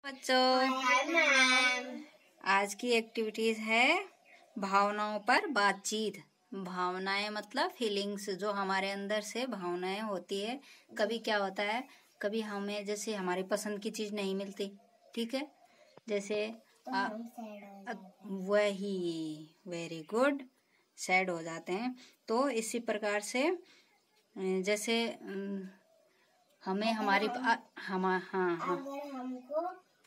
बच्चों, आज की एक्टिविटीज है भावनाओं पर बातचीत। भावनाएं मतलब फीलिंग्स, जो हमारे अंदर से भावनाएं होती है। कभी क्या होता है, कभी हमें जैसे हमारी पसंद की चीज नहीं मिलती, ठीक है, जैसे वही वेरी गुड, सैड हो जाते हैं। तो इसी प्रकार से जैसे हमें हमारी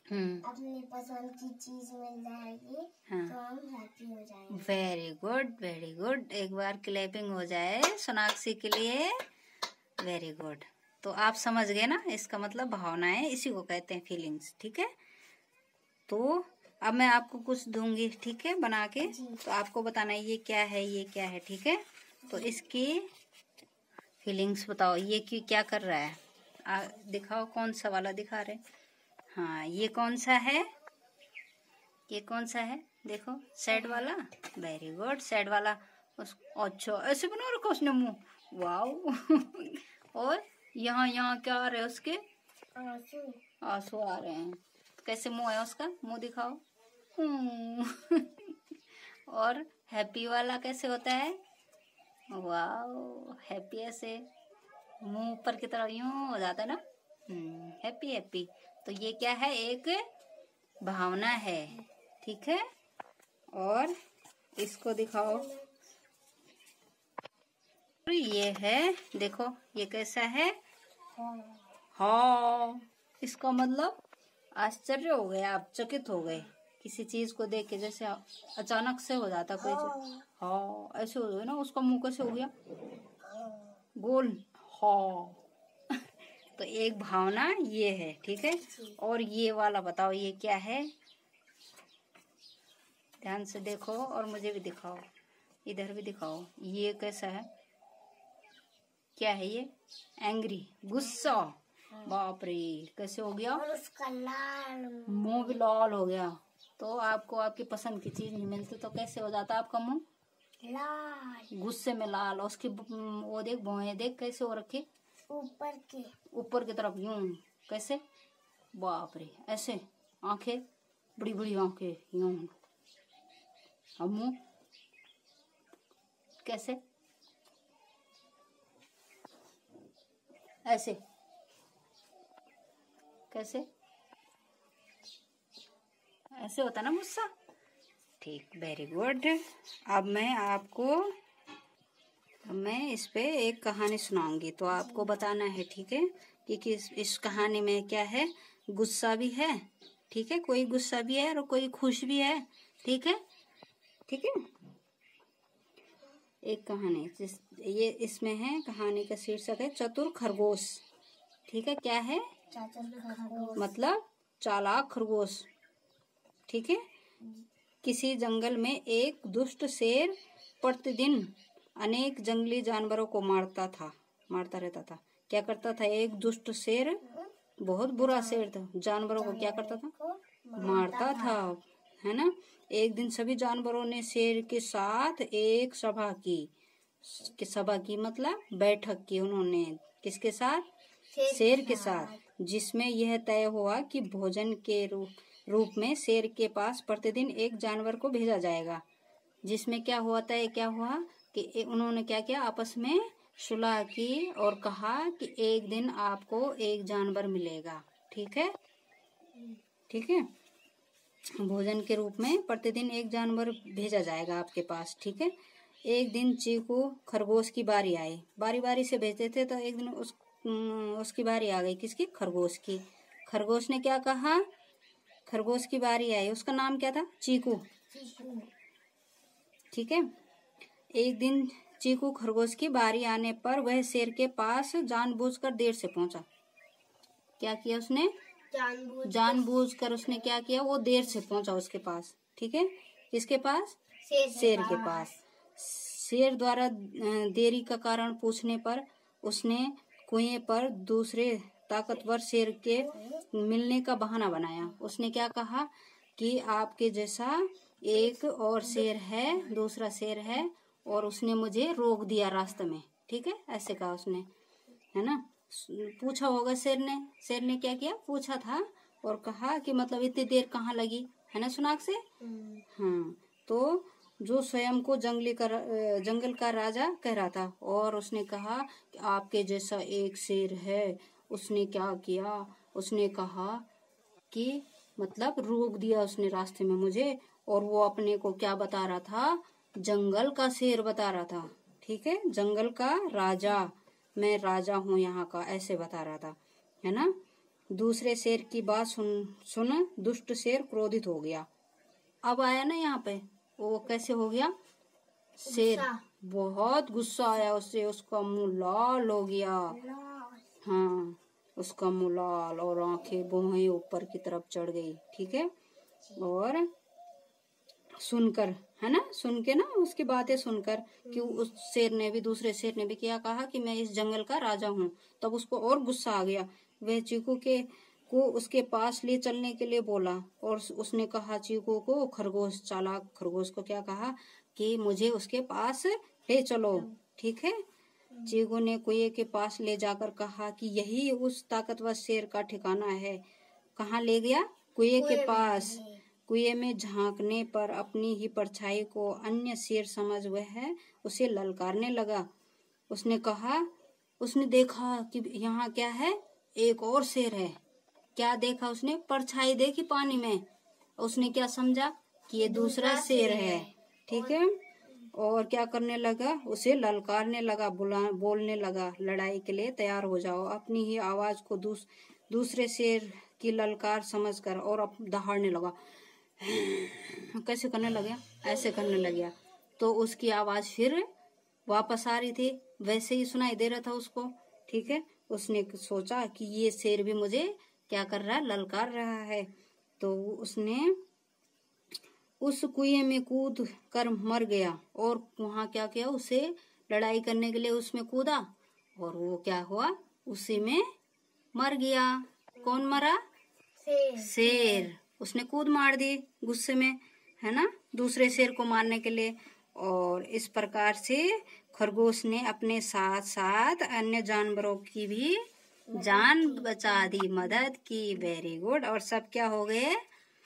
अपनी पसंद की चीज मिल जाएगी तो हम हैप्पी हो जाएंगे। Very good, very good. एक बार क्लैपिंग हो जाए सोनाक्षी के लिए। Very good. तो आप समझ गए ना, इसका मतलब भावनाएं, इसी को कहते हैं फीलिंग्स, ठीक है। तो अब मैं आपको कुछ दूंगी, ठीक है, बना के, तो आपको बताना है ये क्या है, ये क्या है, ठीक है। तो इसकी फीलिंग्स बताओ, ये क्या कर रहा है, दिखाओ कौन सा वाला दिखा रहे। हाँ, ये कौन सा है, ये कौन सा है, देखो, सैड वाला। वेरी गुड, सैड वाला। अच्छा, ऐसे बना रखा उसने मुंह, वाओ। और यहाँ क्या आ रहे हैं उसके, आंसू आ रहे हैं। कैसे मुंह है उसका, मुंह दिखाओ। और हैप्पी वाला कैसे होता है, वाओ, हैप्पी ऐसे मुंह ऊपर की तरफ यूं हो जाता है ना, हैप्पी हैप्पी। तो ये क्या है, एक भावना है, ठीक है। और इसको दिखाओ, ये है, देखो ये कैसा है, हाँ। इसका मतलब आश्चर्य हो गए, आप चकित हो गए किसी चीज को देख के, जैसे अचानक से हो जाता कोई चीज, हाँ ऐसे हो गए ना। उसका मुंह कैसे हो गया, गोल, हाँ। तो एक भावना ये है, ठीक है। और ये वाला बताओ, ये क्या है, ध्यान से देखो और मुझे भी दिखाओ, इधर भी दिखाओ, ये कैसा है, क्या है ये, एंग्री, गुस्सा। बाप रे, कैसे हो गया, और उसका लाल, मुंह भी लाल हो गया। तो आपको आपकी पसंद की चीज नहीं मिलती तो कैसे हो जाता आपका मुंह, लाल, गुस्से में लाल। उसकी वो देख, भौहें देख कैसे हो रखी, ऊपर की तरफ यूं, कैसे, बाप रे, ऐसे आंखें, बड़ी बड़ी आंखें यूं। अब मुंह कैसे, ऐसे, कैसे, ऐसे होता ना गुस्सा, ठीक, वेरी गुड। अब मैं इस पे एक कहानी सुनाऊंगी, तो आपको बताना है, ठीक है, कि इस कहानी में क्या है, गुस्सा भी है, ठीक है, कोई गुस्सा भी है और कोई खुश भी है, ठीक है, ठीक है। एक कहानी ये इसमें है, कहानी का शीर्षक है चतुर खरगोश, ठीक है। क्या है, मतलब चालाक खरगोश, ठीक है। किसी जंगल में एक दुष्ट शेर प्रतिदिन अनेक जंगली जानवरों को मारता रहता था। क्या करता था, एक दुष्ट शेर, बहुत बुरा शेर था, जानवरों को क्या करता था, मारता था, है ना। एक दिन सभी जानवरों ने शेर के साथ एक सभा की मतलब बैठक की उन्होंने, किसके साथ, शेर के साथ, जिसमें यह तय हुआ कि भोजन के रूप में शेर के पास प्रतिदिन एक जानवर को भेजा जाएगा। जिसमें क्या हुआ कि उन्होंने क्या किया, आपस में सुलह की और कहा कि एक दिन आपको एक जानवर मिलेगा, ठीक है, ठीक है, भोजन के रूप में प्रतिदिन एक जानवर भेजा जाएगा आपके पास, ठीक है। एक दिन चीकू खरगोश की बारी आई, बारी से भेजते थे, तो एक दिन उसकी बारी आ गई, किसकी, खरगोश की। खरगोश ने क्या कहा, खरगोश की बारी आई, उसका नाम क्या था, चीकू, ठीक है। एक दिन चीकू खरगोश की बारी आने पर वह शेर के पास जानबूझकर देर से पहुंचा। क्या किया उसने, जानबूझकर उसने क्या किया, वो देर से पहुंचा उसके पास, ठीक है, किसके पास, शेर के पास। शेर द्वारा देरी का कारण पूछने पर उसने कुएं पर दूसरे ताकतवर शेर के मिलने का बहाना बनाया। उसने क्या कहा कि आपके जैसा एक और शेर है, दूसरा शेर है, और उसने मुझे रोक दिया रास्ते में, ठीक है, ऐसे कहा उसने, है ना। पूछा होगा शेर ने क्या किया, पूछा था और कहा कि मतलब इतनी देर कहाँ लगी, है ना सोनाक्षी। हाँ, तो जो स्वयं को जंगल का राजा कह रहा था, और उसने कहा कि आपके जैसा एक शेर है। उसने क्या किया, उसने कहा कि मतलब रोक दिया उसने रास्ते में मुझे, और वो अपने को क्या बता रहा था, जंगल का शेर बता रहा था। ठीक है, जंगल का राजा, मैं राजा हूँ यहाँ का, ऐसे बता रहा था, है ना। दूसरे शेर की बात सुन दुष्ट शेर क्रोधित हो गया। अब आया ना यहाँ पे, वो कैसे हो गया, शेर बहुत गुस्सा आया उससे, उसका मुंह लाल हो गया। हाँ, उसका मुंह लाल और आंखें भौहें ऊपर की तरफ चढ़ गई। ठीक है, और सुनकर, है ना, सुन के ना उसकी बातें सुनकर कि उस शेर ने भी, दूसरे शेर ने भी क्या कहा कि मैं इस जंगल का राजा हूँ, तब उसको और गुस्सा आ गया। वह चीकू को उसके पास ले चलने के लिए बोला, और उसने कहा चीकू को, खरगोश, चालाक खरगोश को क्या कहा कि मुझे उसके पास ले चलो। ठीक है, चीकू ने कुएं के पास ले जाकर कहा कि यही उस ताकतवर शेर का ठिकाना है। कहाँ ले गया, कुएं के पास। कुएं में झांकने पर अपनी ही परछाई को अन्य शेर समझ वह उसे ललकारने लगा। उसने कहा, उसने देखा कि यहाँ क्या है, एक और शेर है। क्या देखा उसने, परछाई देखी पानी में, उसने क्या समझा कि ये दूसरा शेर है। ठीक है, और क्या करने लगा, उसे ललकारने लगा, बोलने लगा, लड़ाई के लिए तैयार हो जाओ। अपनी ही आवाज को दूसरे शेर की ललकार समझकर और दहाड़ने लगा। कैसे करने लगे, ऐसे करने लगा, तो उसकी आवाज फिर वापस आ रही थी, वैसे ही सुनाई दे रहा था उसको। ठीक है, उसने सोचा कि ये शेर भी मुझे क्या कर रहा है, ललकार रहा है। तो उसने उस कुएं में कूद कर मर गया, और वहां क्या किया, उसे लड़ाई करने के लिए उसमें कूदा, और वो क्या हुआ, उसी में मर गया। कौन मरा, शेर। उसने कूद मार दी गुस्से में, है ना, दूसरे शेर को मारने के लिए। और इस प्रकार से खरगोश ने अपने साथ साथ अन्य जानवरों की भी जान बचा दी, मदद की। Very good. और सब क्या हो गए,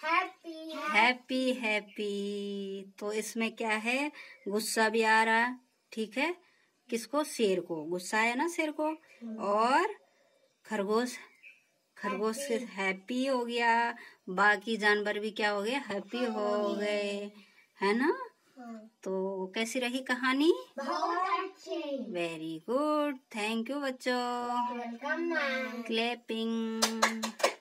हैप्पी हैप्पी। तो इसमें क्या है, गुस्सा भी आ रहा। ठीक है, किसको, शेर को गुस्सा आया ना, शेर को, और खरगोश से हैप्पी हो गया। बाकी जानवर भी क्या हो गए, हैप्पी हो गए, है ना। तो कैसी रही कहानी, बहुत अच्छी। वेरी गुड, थैंक यू बच्चों। Welcome ma'am. क्लैपिंग।